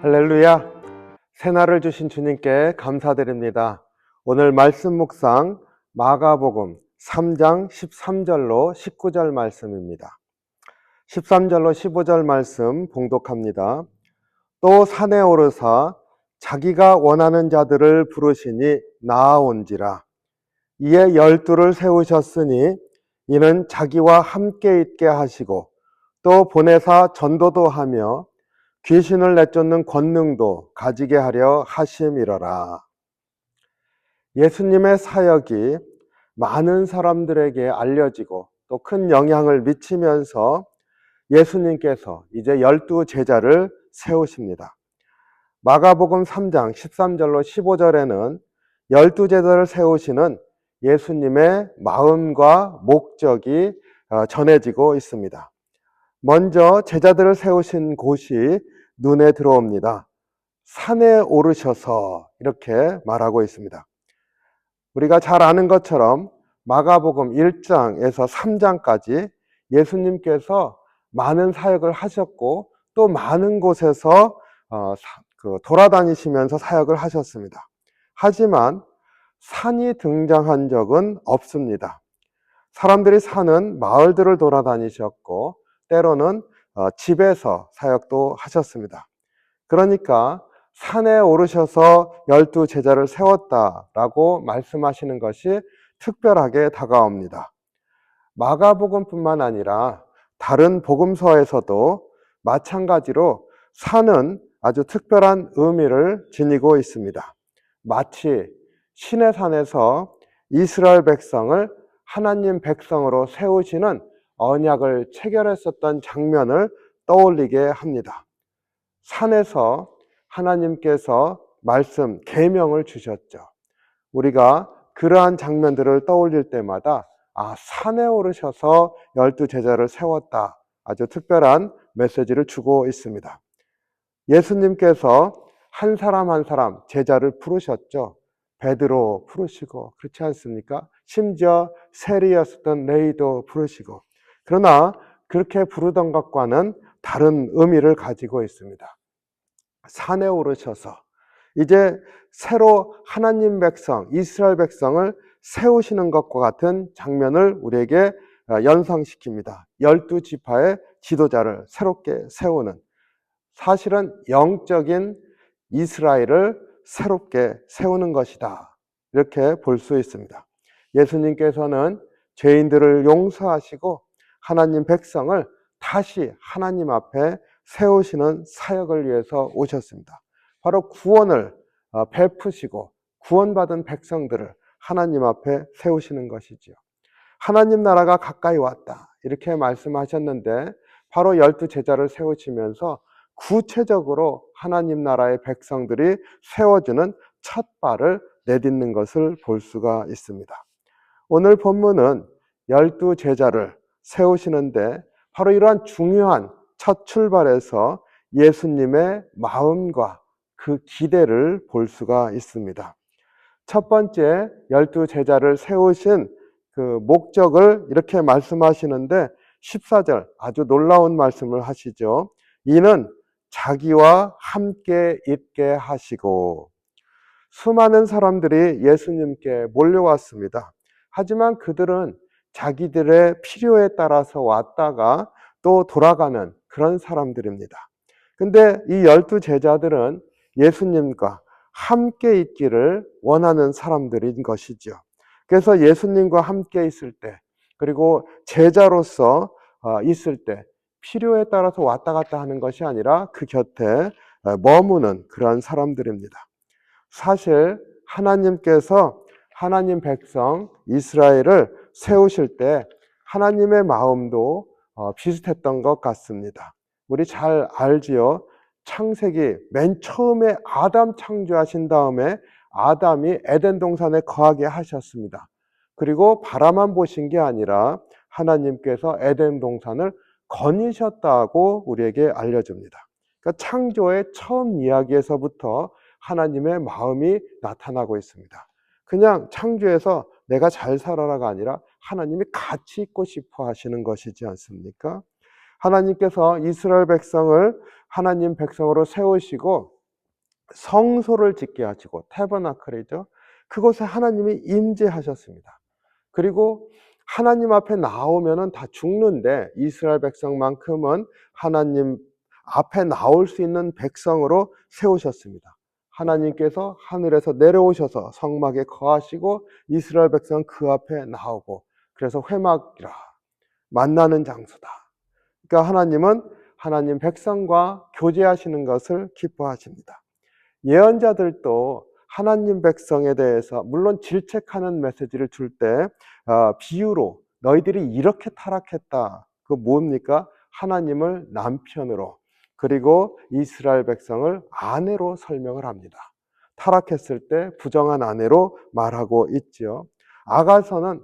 할렐루야. 새날을 주신 주님께 감사드립니다. 오늘 말씀 묵상 마가복음 3장 13절로 19절 말씀입니다. 13절로 15절 말씀 봉독합니다. 또 산에 오르사 자기가 원하는 자들을 부르시니 나아온지라. 이에 12를 세우셨으니 이는 자기와 함께 있게 하시고 또 보내사 전도도 하며 귀신을 내쫓는 권능도 가지게 하려 하심이러라. 예수님의 사역이 많은 사람들에게 알려지고 또 큰 영향을 미치면서 예수님께서 이제 12 제자를 세우십니다. 마가복음 3장 13절로 15절에는 12 제자를 세우시는 예수님의 마음과 목적이 전해지고 있습니다. 먼저 제자들을 세우신 곳이 눈에 들어옵니다. 산에 오르셔서 이렇게 말하고 있습니다. 우리가 잘 아는 것처럼 마가복음 1장에서 3장까지 예수님께서 많은 사역을 하셨고 또 많은 곳에서 돌아다니시면서 사역을 하셨습니다. 하지만 산이 등장한 적은 없습니다. 사람들이 사는 마을들을 돌아다니셨고 때로는 집에서 사역도 하셨습니다. 그러니까 산에 오르셔서 12 제자를 세웠다라고 말씀하시는 것이 특별하게 다가옵니다. 마가복음뿐만 아니라 다른 복음서에서도 마찬가지로 산은 아주 특별한 의미를 지니고 있습니다. 마치 시내산에서 이스라엘 백성을 하나님 백성으로 세우시는 언약을 체결했었던 장면을 떠올리게 합니다. 산에서 하나님께서 말씀, 계명을 주셨죠. 우리가 그러한 장면들을 떠올릴 때마다 산에 오르셔서 12 제자를 세웠다. 아주 특별한 메시지를 주고 있습니다. 예수님께서 한 사람 한 사람 제자를 부르셨죠. 베드로 부르시고 그렇지 않습니까? 심지어 세리였었던 레이도 부르시고. 그러나 그렇게 부르던 것과는 다른 의미를 가지고 있습니다. 산에 오르셔서 이제 새로 하나님 백성, 이스라엘 백성을 세우시는 것과 같은 장면을 우리에게 연상시킵니다. 12 지파의 지도자를 새롭게 세우는, 사실은 영적인 이스라엘을 새롭게 세우는 것이다. 이렇게 볼 수 있습니다. 예수님께서는 죄인들을 용서하시고 하나님 백성을 다시 하나님 앞에 세우시는 사역을 위해서 오셨습니다. 바로 구원을 베푸시고 구원받은 백성들을 하나님 앞에 세우시는 것이지요. 하나님 나라가 가까이 왔다. 이렇게 말씀하셨는데 바로 12 제자를 세우시면서 구체적으로 하나님 나라의 백성들이 세워주는 첫 발을 내딛는 것을 볼 수가 있습니다. 오늘 본문은 12 제자를 세우시는데 바로 이러한 중요한 첫 출발에서 예수님의 마음과 그 기대를 볼 수가 있습니다. 첫 번째 12 제자를 세우신 그 목적을 이렇게 말씀하시는데 14절 아주 놀라운 말씀을 하시죠. 이는 자기와 함께 있게 하시고. 수많은 사람들이 예수님께 몰려왔습니다. 하지만 그들은 자기들의 필요에 따라서 왔다가 또 돌아가는 그런 사람들입니다. 근데 이 12 제자들은 예수님과 함께 있기를 원하는 사람들인 것이죠. 그래서 예수님과 함께 있을 때, 그리고 제자로서 있을 때 필요에 따라서 왔다 갔다 하는 것이 아니라 그 곁에 머무는 그러한 사람들입니다. 사실 하나님께서 하나님 백성 이스라엘을 세우실 때 하나님의 마음도 비슷했던 것 같습니다. 우리 잘 알지요? 창세기 맨 처음에 아담 창조하신 다음에 아담이 에덴 동산에 거하게 하셨습니다. 그리고 바라만 보신 게 아니라 하나님께서 에덴 동산을 거니셨다고 우리에게 알려줍니다. 그러니까 창조의 처음 이야기에서부터 하나님의 마음이 나타나고 있습니다. 그냥 창조에서 내가 잘 살아라가 아니라 하나님이 같이 있고 싶어 하시는 것이지 않습니까? 하나님께서 이스라엘 백성을 하나님 백성으로 세우시고 성소를 짓게 하시고, 태버나클이죠. 그곳에 하나님이 임재하셨습니다. 그리고 하나님 앞에 나오면은 다 죽는데 이스라엘 백성만큼은 하나님 앞에 나올 수 있는 백성으로 세우셨습니다. 하나님께서 하늘에서 내려오셔서 성막에 거하시고 이스라엘 백성은 그 앞에 나오고, 그래서 회막이라, 만나는 장소다. 그러니까 하나님은 하나님 백성과 교제하시는 것을 기뻐하십니다. 예언자들도 하나님 백성에 대해서 물론 질책하는 메시지를 줄 때 비유로 너희들이 이렇게 타락했다. 그 뭡니까? 하나님을 남편으로, 그리고 이스라엘 백성을 아내로 설명을 합니다. 타락했을 때 부정한 아내로 말하고 있지요. 아가서는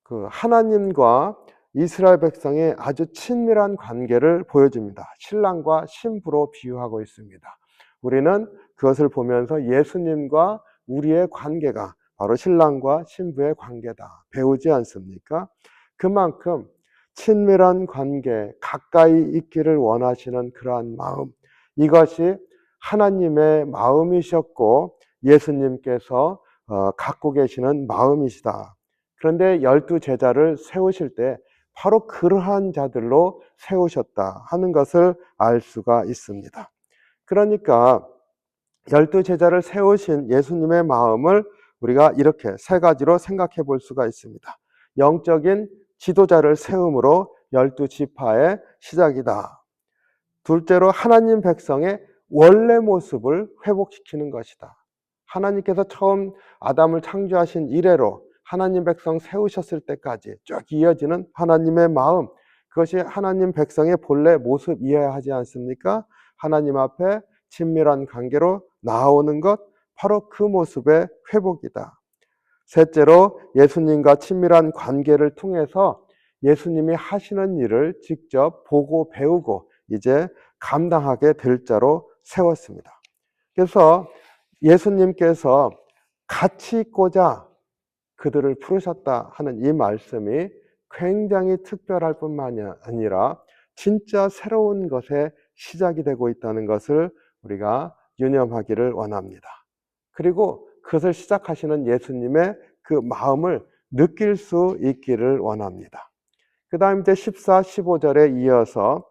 그 하나님과 이스라엘 백성의 아주 친밀한 관계를 보여줍니다. 신랑과 신부로 비유하고 있습니다. 우리는 그것을 보면서 예수님과 우리의 관계가 바로 신랑과 신부의 관계다 배우지 않습니까? 그만큼 친밀한 관계, 가까이 있기를 원하시는 그러한 마음, 이것이 하나님의 마음이셨고 예수님께서 갖고 계시는 마음이시다. 그런데 12제자를 세우실 때 바로 그러한 자들로 세우셨다 하는 것을 알 수가 있습니다. 그러니까 12제자를 세우신 예수님의 마음을 우리가 이렇게 세 가지로 생각해 볼 수가 있습니다. 영적인 지도자를 세움으로 12지파의 시작이다. 둘째로 하나님 백성의 원래 모습을 회복시키는 것이다. 하나님께서 처음 아담을 창조하신 이래로 하나님 백성 세우셨을 때까지 쭉 이어지는 하나님의 마음, 그것이 하나님 백성의 본래 모습이어야 하지 않습니까? 하나님 앞에 친밀한 관계로 나오는 것, 바로 그 모습의 회복이다. 셋째로 예수님과 친밀한 관계를 통해서 예수님이 하시는 일을 직접 보고 배우고 이제 감당하게 될 자로 세웠습니다. 그래서 예수님께서 같이 있고자 그들을 부르셨다 하는 이 말씀이 굉장히 특별할 뿐만이 아니라 진짜 새로운 것의 시작이 되고 있다는 것을 우리가 유념하기를 원합니다. 그리고 그것을 시작하시는 예수님의 그 마음을 느낄 수 있기를 원합니다. 그 다음 이제 14, 15절에 이어서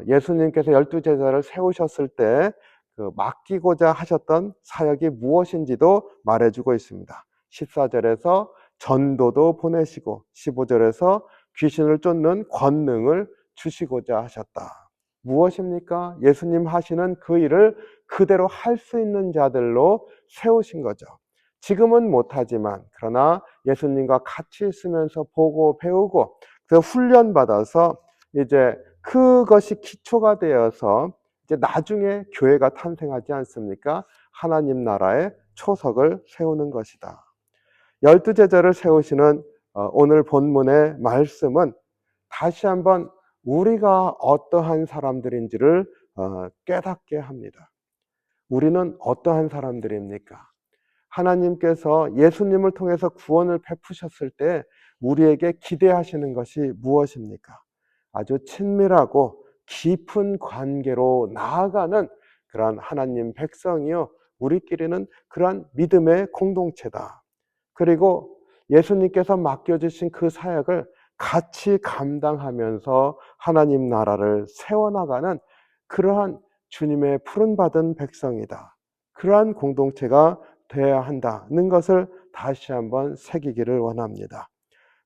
예수님께서 12제자를 세우셨을 때 그 맡기고자 하셨던 사역이 무엇인지도 말해주고 있습니다. 14절에서 전도도 보내시고 15절에서 귀신을 쫓는 권능을 주시고자 하셨다. 무엇입니까? 예수님 하시는 그 일을 그대로 할 수 있는 자들로 세우신 거죠. 지금은 못하지만 그러나 예수님과 같이 있으면서 보고 배우고 그 훈련받아서 이제 그것이 기초가 되어서 이제 나중에 교회가 탄생하지 않습니까? 하나님 나라의 초석을 세우는 것이다. 12제자를 세우시는 오늘 본문의 말씀은 다시 한번 우리가 어떠한 사람들인지를 깨닫게 합니다. 우리는 어떠한 사람들입니까? 하나님께서 예수님을 통해서 구원을 베푸셨을 때 우리에게 기대하시는 것이 무엇입니까? 아주 친밀하고 깊은 관계로 나아가는 그러한 하나님 백성이요, 우리끼리는 그러한 믿음의 공동체다. 그리고 예수님께서 맡겨주신 그 사역을 같이 감당하면서 하나님 나라를 세워나가는 그러한 주님의 푸른받은 백성이다. 그러한 공동체가 되어야 한다는 것을 다시 한번 새기기를 원합니다.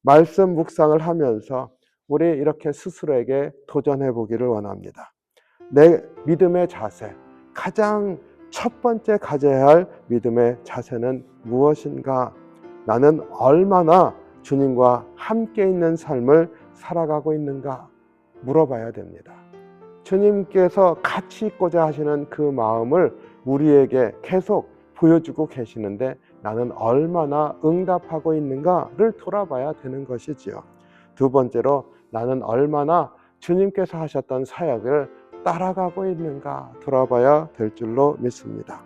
말씀 묵상을 하면서 우리 이렇게 스스로에게 도전해 보기를 원합니다. 내 믿음의 자세, 가장 첫 번째 가져야 할 믿음의 자세는 무엇인가? 나는 얼마나 주님과 함께 있는 삶을 살아가고 있는가? 물어봐야 됩니다. 주님께서 같이 있고자 하시는 그 마음을 우리에게 계속 보여주고 계시는데 나는 얼마나 응답하고 있는가를 돌아봐야 되는 것이지요. 두 번째로 나는 얼마나 주님께서 하셨던 사역을 따라가고 있는가 돌아봐야 될 줄로 믿습니다.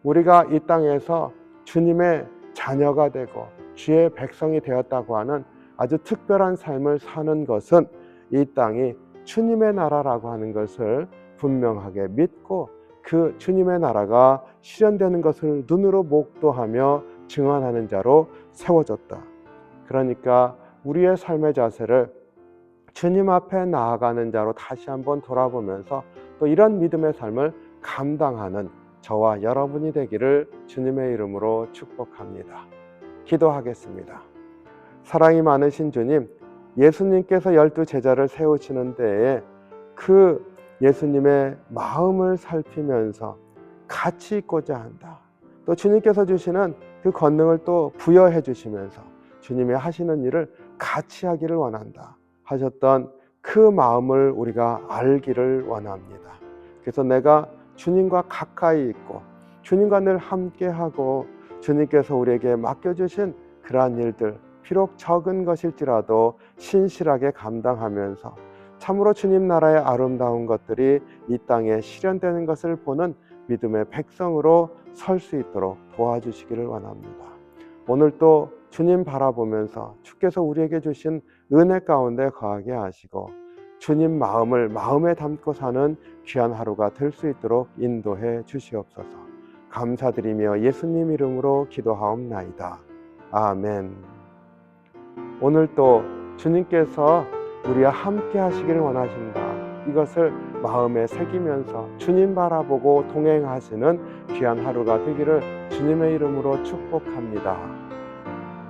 우리가 이 땅에서 주님의 자녀가 되고 주의 백성이 되었다고 하는 아주 특별한 삶을 사는 것은 이 땅이 주님의 나라라고 하는 것을 분명하게 믿고 그 주님의 나라가 실현되는 것을 눈으로 목도하며 증언하는 자로 세워졌다. 그러니까 우리의 삶의 자세를 주님 앞에 나아가는 자로 다시 한번 돌아보면서 또 이런 믿음의 삶을 감당하는 저와 여러분이 되기를 주님의 이름으로 축복합니다. 기도하겠습니다. 사랑이 많으신 주님, 예수님께서 12제자를 세우시는 데에 그 예수님의 마음을 살피면서 같이 있고자 한다. 또 주님께서 주시는 그 권능을 또 부여해 주시면서 주님이 하시는 일을 같이 하기를 원한다 하셨던 그 마음을 우리가 알기를 원합니다. 그래서 내가 주님과 가까이 있고 주님과 늘 함께하고 주님께서 우리에게 맡겨주신 그러한 일들, 비록 적은 것일지라도 신실하게 감당하면서 참으로 주님 나라의 아름다운 것들이 이 땅에 실현되는 것을 보는 믿음의 백성으로 설 수 있도록 도와주시기를 원합니다. 오늘 또 주님 바라보면서 주께서 우리에게 주신 은혜 가운데 거하게 하시고 주님 마음을 마음에 담고 사는 귀한 하루가 될 수 있도록 인도해 주시옵소서. 감사드리며 예수님 이름으로 기도하옵나이다. 아멘. 오늘 또 주님께서 우리와 함께 하시기를 원하신다. 이것을 마음에 새기면서 주님 바라보고 동행하시는 귀한 하루가 되기를 주님의 이름으로 축복합니다.